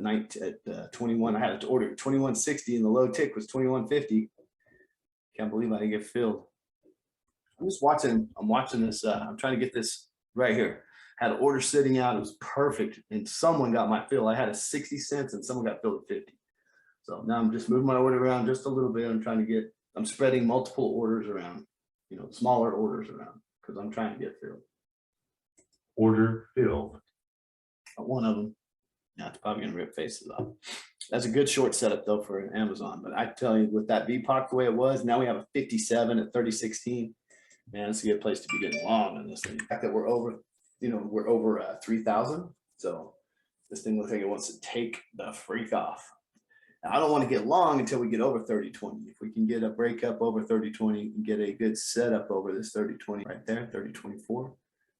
at 21. I had to order 2160 and the low tick was 2150. Can't believe I didn't get filled. I'm watching this. I'm trying to get this right here. Had an order sitting out. It was perfect. And someone got my fill. I had a 60 cents and someone got filled at 50. So now I'm just moving my order around just a little bit. I'm spreading multiple orders around, smaller orders around because I'm trying to get filled. Order filled. One of them. Yeah, it's probably gonna rip faces off. That's a good short setup though for Amazon. But I tell you, with that VPOC the way it was, now we have a 57 at 3016. Man, it's a good place to be getting long on this thing. The fact that we're over 3,000. So this thing looks like it wants to take the freak off. Now, I don't want to get long until we get over 3020. If we can get a breakup over 3020 and get a good setup over this 3020 right there, 3024,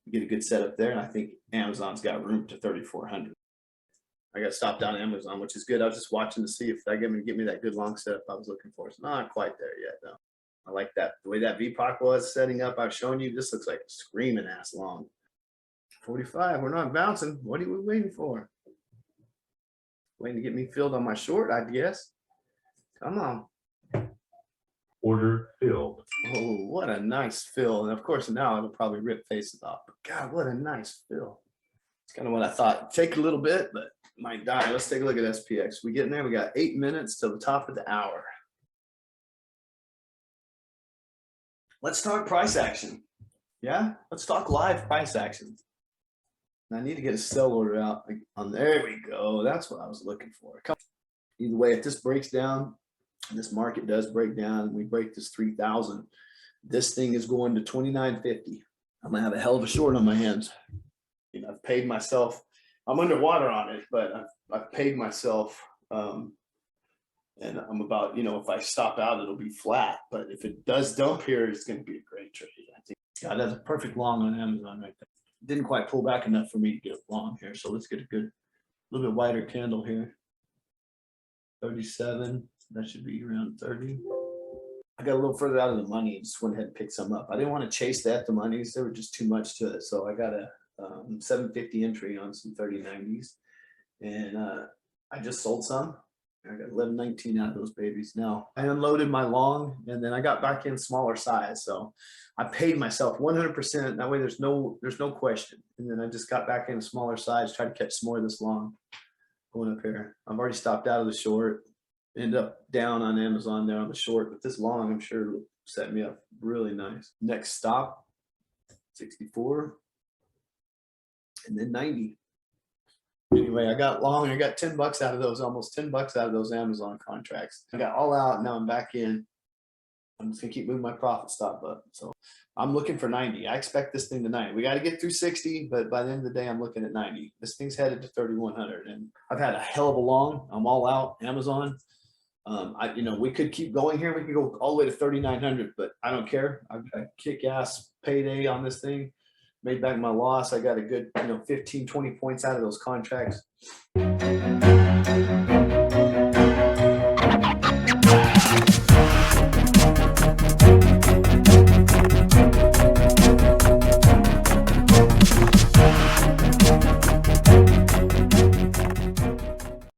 we get a good setup there. And I think Amazon's got room to 3,400. I got stopped down Amazon, which is good. I was just watching to see if that get me that good long setup I was looking for. It's not quite there yet though. I like that. The way that VPOC was setting up, I've shown you, this looks like a screaming ass long. 45, we're not bouncing. What are we waiting for? Waiting to get me filled on my short, I guess. Come on. Order filled. Oh, what a nice fill. And of course, now it'll probably rip faces off. But God, what a nice fill. It's kind of what I thought. Take a little bit, but might die. Let's take a look at SPX. We get in there. We got 8 minutes till the top of the hour. Let's talk price action. Yeah, let's talk live price action. I need to get a sell order out on. There we go. That's what I was looking for. Either way, if this breaks down, this market does break down, we break this 3,000. This thing is going to 29.50. I'm gonna have a hell of a short on my hands. I've paid myself. I'm underwater on it, but I've paid myself. And I'm about, if I stop out, it'll be flat. But if it does dump here, it's going to be a great trade. I think God, that's a perfect long on Amazon right there. Didn't quite pull back enough for me to get long here. So let's get a little bit wider candle here. 37. That should be around 30. I got a little further out of the money and just went ahead and picked some up. I didn't want to chase the monies. There were just too much to it. So I got a 750 entry on some 3090s. And I just sold some. I got 1119 out of those babies. Now I unloaded my long and then I got back in smaller size. So I paid myself 100%. That way there's no question. And then I just got back in a smaller size, try to catch some more of this long going up here. I've already stopped out of the short, end up down on Amazon there on the short, but this long I'm sure will set me up really nice. Next stop, 64 and then 90. Anyway, I got long. I got $10 out of those, almost $10 out of those Amazon contracts. I got all out. Now I'm back in. I'm just gonna keep moving my profit stop up. So I'm looking for 90. I expect this thing to 90. We got to get through 60, but by the end of the day, I'm looking at 90. This thing's headed to 3,100, and I've had a hell of a long. I'm all out Amazon. We could keep going here. We could go all the way to 3,900, but I don't care. I've got a kick-ass payday on this thing. Made back my loss. I got a good 15 20 points out of those contracts.